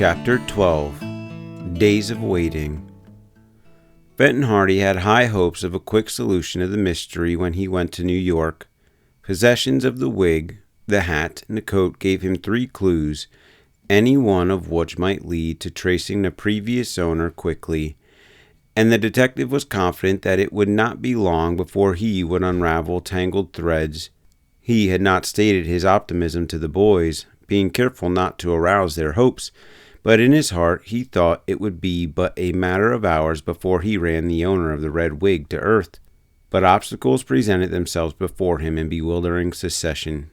Chapter 12 Days of Waiting. Fenton Hardy had high hopes of a quick solution of the mystery when he went to New York. Possessions of the wig, the hat, and the coat gave him 3 clues, any one of which might lead to tracing the previous owner quickly, and the detective was confident that it would not be long before he would unravel tangled threads. He had not stated his optimism to the boys, being careful not to arouse their hopes, but in his heart he thought it would be but a matter of hours before he ran the owner of the red wig to earth. But obstacles presented themselves before him in bewildering succession.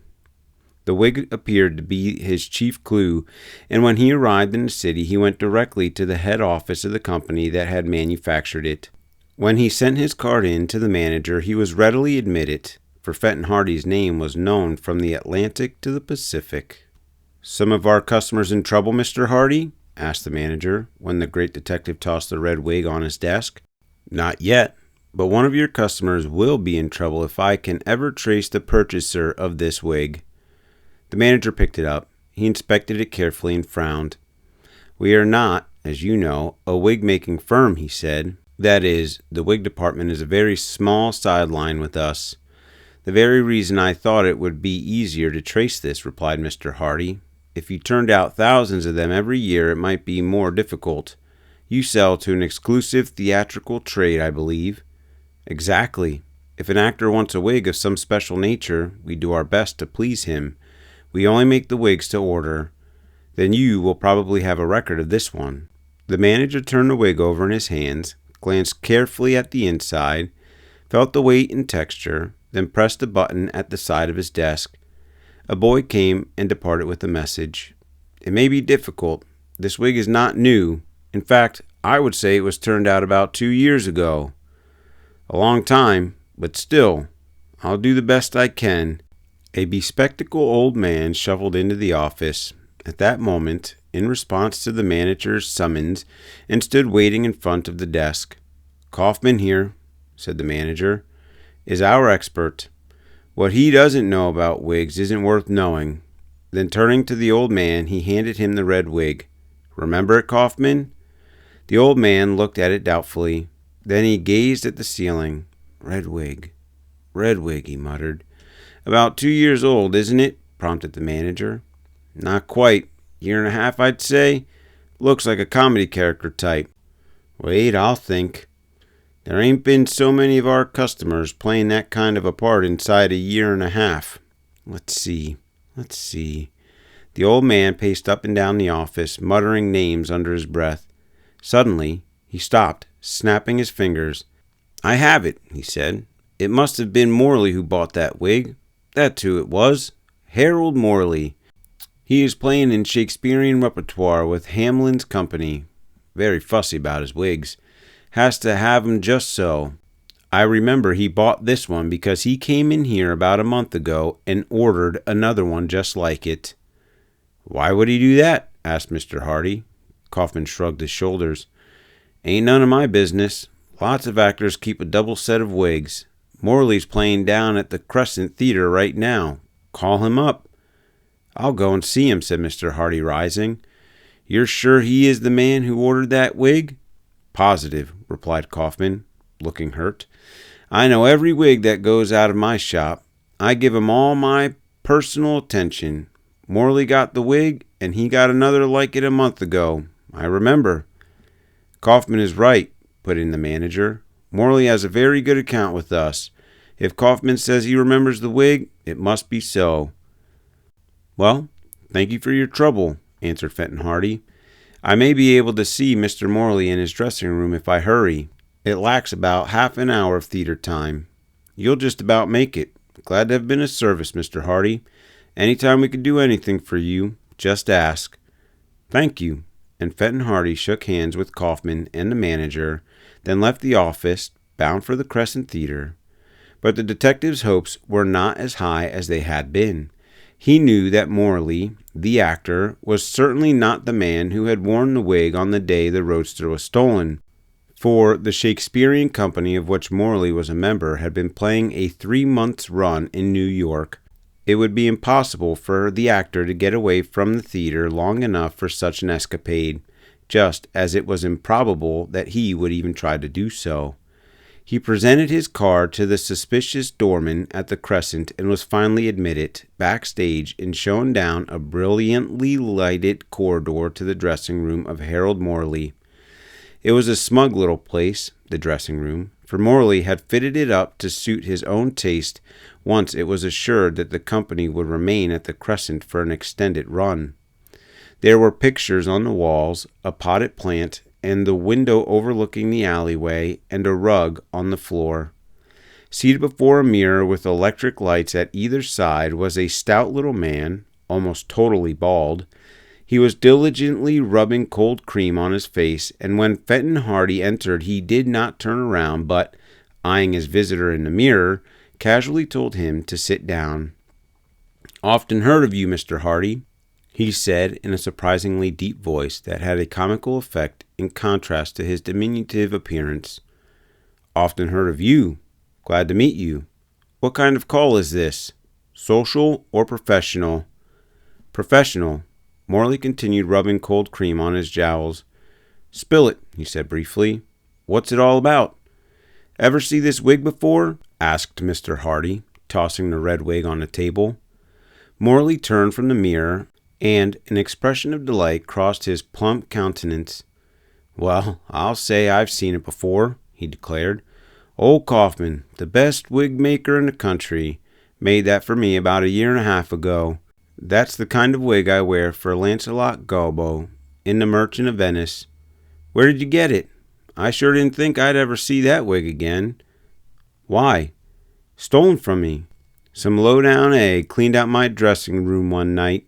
The wig appeared to be his chief clue, and when he arrived in the city he went directly to the head office of the company that had manufactured it. When he sent his card in to the manager he was readily admitted, for Fenton Hardy's name was known from the Atlantic to the Pacific. "Some of our customers in trouble, Mr. Hardy?" asked the manager, when the great detective tossed the red wig on his desk. "Not yet, but one of your customers will be in trouble if I can ever trace the purchaser of this wig." The manager picked it up. He inspected it carefully and frowned. "We are not, as you know, a wig-making firm," he said. "That is, the wig department is a very small sideline with us." "The very reason I thought it would be easier to trace this," replied Mr. Hardy. "If you turned out thousands of them every year, it might be more difficult. You sell to an exclusive theatrical trade, I believe." "Exactly. If an actor wants a wig of some special nature, we do our best to please him. We only make the wigs to order. Then you will probably have a record of this one." The manager turned the wig over in his hands, glanced carefully at the inside, felt the weight and texture, then pressed a button at the side of his desk. A boy came and departed with a message. "It may be difficult. This wig is not new. In fact, I would say it was turned out about 2 years ago. A long time, but still, I'll do the best I can." A bespectacled old man shuffled into the office at that moment in response to the manager's summons and stood waiting in front of the desk. "Kaufman here," said the manager, "is our expert. What he doesn't know about wigs isn't worth knowing." Then turning to the old man, he handed him the red wig. "Remember it, Kaufman?" The old man looked at it doubtfully. Then he gazed at the ceiling. Red wig, he muttered. "About 2 years old, isn't it?" prompted the manager. "Not quite. 1.5 years, I'd say. Looks like a comedy character type." "Wait, I'll think. There ain't been so many of our customers playing that kind of a part inside 1.5 years. Let's see. The old man paced up and down the office, muttering names under his breath. Suddenly, he stopped, snapping his fingers. "I have it," he said. "It must have been Morley who bought that wig. That's who it was. Harold Morley. He is playing in Shakespearean repertoire with Hamlin's company. Very fussy about his wigs. Has to have 'em just so. I remember he bought this one because he came in here about a month ago and ordered another one just like it." "Why would he do that?" asked Mr. Hardy. Kaufman shrugged his shoulders. "Ain't none of my business. Lots of actors keep a double set of wigs. Morley's playing down at the Crescent Theater right now. Call him up." "I'll go and see him," said Mr. Hardy, rising. "You're sure he is the man who ordered that wig?" "Positive," replied Kaufman, looking hurt. "I know every wig that goes out of my shop. I give 'em all my personal attention. Morley got the wig, and he got another like it a month ago. I remember." "Kaufman is right," put in the manager. "Morley has a very good account with us. If Kaufman says he remembers the wig, it must be so." "Well, thank you for your trouble," answered Fenton Hardy. "I may be able to see Mr. Morley in his dressing room if I hurry. It lacks about half an hour of theater time. You'll just about make it. Glad to have been of service, Mr. Hardy. Anytime we can do anything for you, just ask." "Thank you," and Fenton Hardy shook hands with Kaufman and the manager, then left the office, bound for the Crescent Theater. But the detective's hopes were not as high as they had been. He knew that Morley, the actor, was certainly not the man who had worn the wig on the day the roadster was stolen, for the Shakespearean company of which Morley was a member had been playing a 3 months' run in New York, It would be impossible for the actor to get away from the theater long enough for such an escapade, just as it was improbable that he would even try to do so. He presented his card to the suspicious doorman at the Crescent and was finally admitted backstage and shown down a brilliantly lighted corridor to the dressing room of Harold Morley. It was a smug little place, the dressing room, for Morley had fitted it up to suit his own taste once it was assured that the company would remain at the Crescent for an extended run. There were pictures on the walls, a potted plant, and the window overlooking the alleyway, and a rug on the floor. Seated before a mirror with electric lights at either side was a stout little man, almost totally bald. He was diligently rubbing cold cream on his face, and when Fenton Hardy entered he did not turn around, but, eyeing his visitor in the mirror, casually told him to sit down. "Often heard of you, Mr. Hardy," he said in a surprisingly deep voice that had a comical effect in contrast to his diminutive appearance. "Often heard of you. Glad to meet you. What kind of call is this? Social or professional?" "Professional." Morley continued rubbing cold cream on his jowls. "Spill it," he said briefly. "What's it all about?" "Ever see this wig before?" asked Mr. Hardy, tossing the red wig on the table. Morley turned from the mirror, and an expression of delight crossed his plump countenance. "Well, I'll say I've seen it before," he declared. "Old Kaufman, the best wig maker in the country, made that for me about a year and a half ago. That's the kind of wig I wear for Lancelot Galbo in The Merchant of Venice. Where did you get it? I sure didn't think I'd ever see that wig again." "Why?" "Stolen from me. Some low-down egg cleaned out my dressing room one night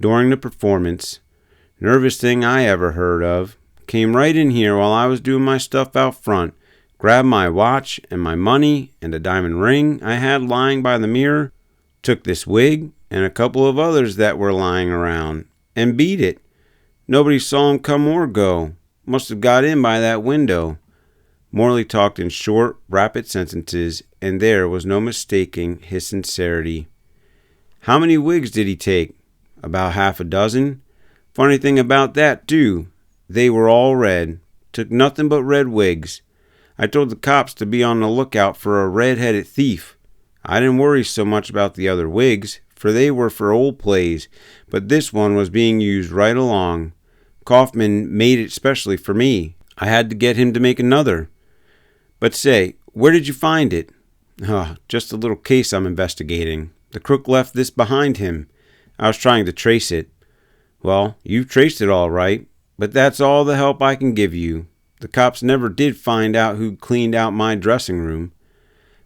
during the performance. Nervous thing I ever heard of. Came right in here while I was doing my stuff out front, grabbed my watch and my money and a diamond ring I had lying by the mirror, took this wig and a couple of others that were lying around, and beat it. Nobody saw him come or go. Must have got in by that window." Morley talked in short, rapid sentences, and there was no mistaking his sincerity. "How many wigs did he take?" "About half a dozen. Funny thing about that, too. They were all red. Took nothing but red wigs. I told the cops to be on the lookout for a red-headed thief. I didn't worry so much about the other wigs, for they were for old plays, but this one was being used right along. Kaufman made it specially for me. I had to get him to make another. But say, where did you find it?" "Just a little case I'm investigating. The crook left this behind him. I was trying to trace it." "Well, you've traced it all right, but that's all the help I can give you. The cops never did find out who cleaned out my dressing room."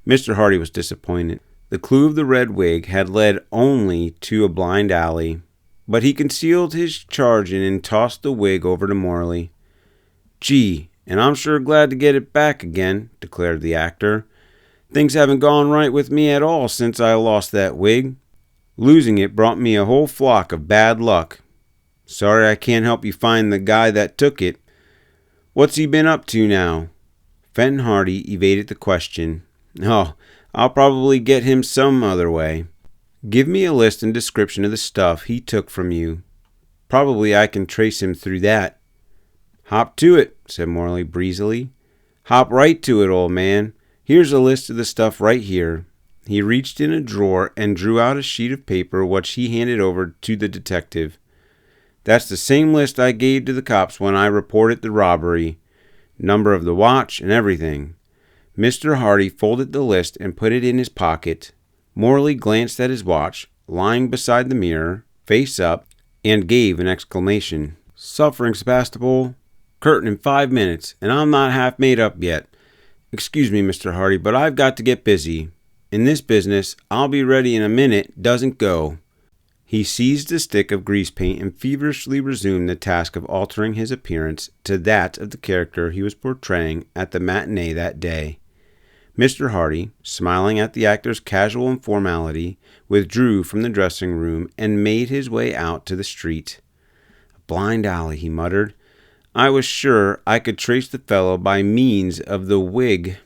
Mr. Hardy was disappointed. The clue of the red wig had led only to a blind alley, but he concealed his charge and tossed the wig over to Morley. "Gee, and I'm sure glad to get it back again," declared the actor. "Things haven't gone right with me at all since I lost that wig. Losing it brought me a whole flock of bad luck. Sorry I can't help you find the guy that took it. What's he been up to now?" Fenton Hardy evaded the question. "Oh, I'll probably get him some other way. Give me a list and description of the stuff he took from you. Probably I can trace him through that." "Hop to it," said Morley breezily. "Hop right to it, old man. Here's a list of the stuff right here." He reached in a drawer and drew out a sheet of paper which he handed over to the detective. "That's the same list I gave to the cops when I reported the robbery. Number of the watch and everything." Mr. Hardy folded the list and put it in his pocket. Morley glanced at his watch, lying beside the mirror, face up, and gave an exclamation. "Suffering Sebastopol. Curtain in 5 minutes, and I'm not half made up yet. Excuse me, Mr. Hardy, but I've got to get busy. In this business, I'll be ready in a minute doesn't go." He seized a stick of grease paint and feverishly resumed the task of altering his appearance to that of the character he was portraying at the matinee that day. Mr. Hardy, smiling at the actor's casual informality, withdrew from the dressing room and made his way out to the street. "A blind alley," he muttered. "I was sure I could trace the fellow by means of the wig.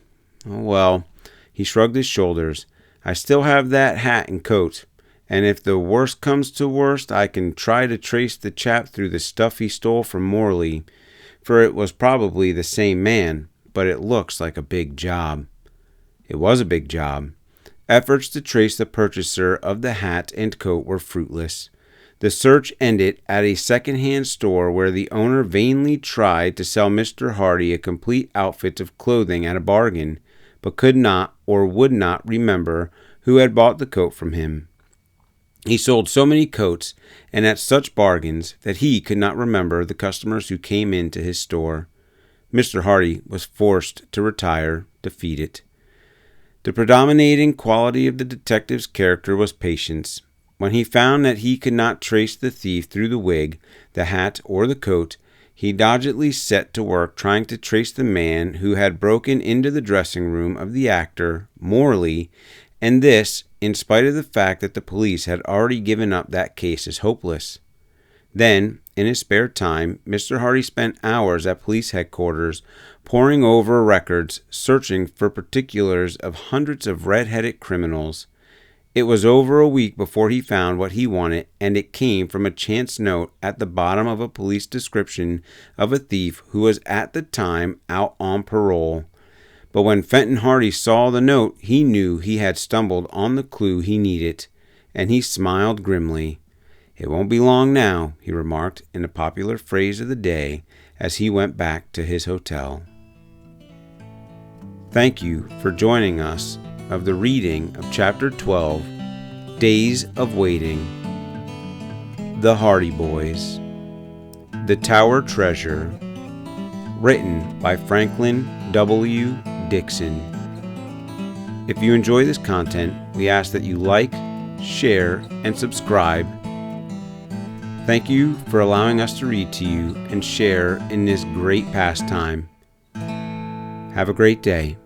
Oh, well," he shrugged his shoulders, "I still have that hat and coat, and if the worst comes to worst, I can try to trace the chap through the stuff he stole from Morley, for it was probably the same man, but it looks like a big job." It was a big job. Efforts to trace the purchaser of the hat and coat were fruitless. The search ended at a second-hand store where the owner vainly tried to sell Mr. Hardy a complete outfit of clothing at a bargain, but could not or would not remember who had bought the coat from him. He sold so many coats and at such bargains that he could not remember the customers who came into his store. Mr. Hardy was forced to retire, defeated. The predominating quality of the detective's character was patience. When he found that he could not trace the thief through the wig, the hat, or the coat, he doggedly set to work trying to trace the man who had broken into the dressing room of the actor, Morley, and this in spite of the fact that the police had already given up that case as hopeless. Then, in his spare time, Mr. Hardy spent hours at police headquarters, poring over records, searching for particulars of hundreds of red-headed criminals. It was over a week before he found what he wanted, and it came from a chance note at the bottom of a police description of a thief who was at the time out on parole. But when Fenton Hardy saw the note, he knew he had stumbled on the clue he needed, and he smiled grimly. "It won't be long now," he remarked in a popular phrase of the day as he went back to his hotel. Thank you for joining us of the reading of Chapter 12, Days of Waiting. The Hardy Boys. The Tower Treasure. Written by Franklin W. Dixon. If you enjoy this content, we ask that you like, share, and subscribe. Thank you for allowing us to read to you and share in this great pastime. Have a great day.